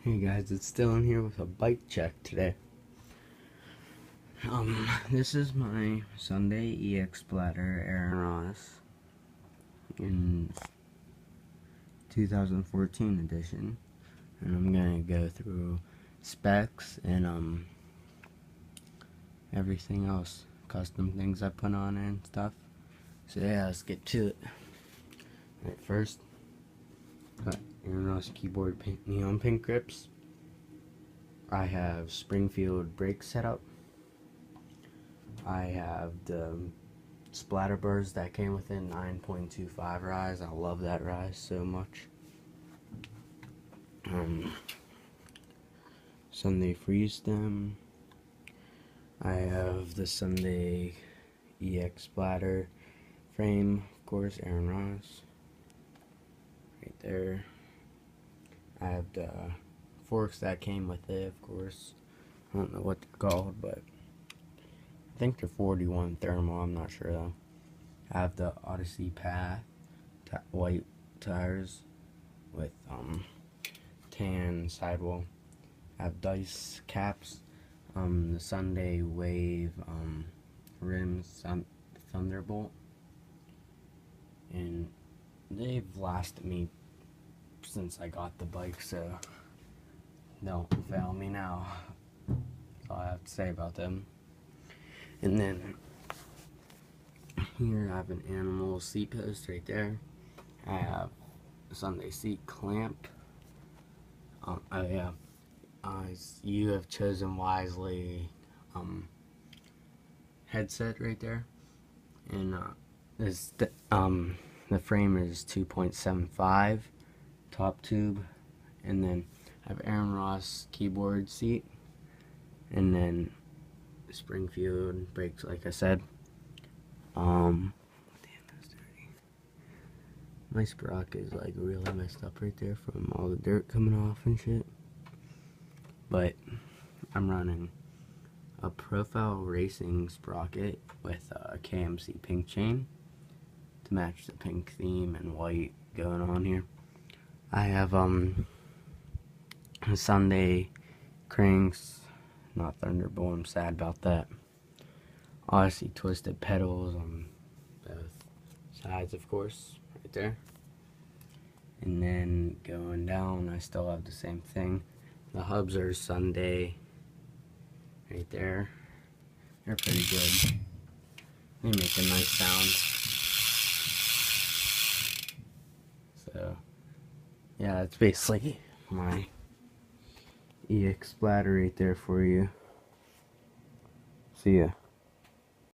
Hey guys, it's Dylan here with a bike check today. This is my Sunday EX Splatter Aaron Ross in 2014 edition, and I'm gonna go through specs and everything else, custom things I put on it and stuff. So yeah, let's get to it. Alright, first, got Aaron Ross keyboard neon pink grips. I have Springfield brakes set up. I have the Splatter bars that came with it, 9.25 rise. I love that rise so much. Sunday freeze stem. I have the Sunday EX Splatter frame, of course, Aaron Ross. Right there. I have the forks that came with it, of course. I don't know what they're called, but I think they're 41 thermal, I'm not sure though. I have the Odyssey Path white tires with tan sidewall. I have dice caps, the Sunday Wave rims, Thunderbolt, and they've lasted me since I got the bike, so don't fail me now. That's all I have to say about them. And then here I have an animal seat post right there. I have a Sunday seat clamp. You have chosen wisely headset right there. And the frame is 2.75 top tube. And then I have Aaron Ross keyboard seat. And then Springfield brakes, like I said. Damn, that's dirty. My sprocket is like really messed up right there from all the dirt coming off and shit. But I'm running a Profile Racing sprocket with a KMC pink chain to match the pink theme and white going on here. I have Sunday cranks, not Thunderbolt. I'm sad about that. Odyssey twisted pedals on both sides, of course, right there. And then going down, I still have the same thing. The hubs are Sunday right there. They're pretty good. They make a nice sound. So yeah, that's basically my EX Splatter right there for you. See ya.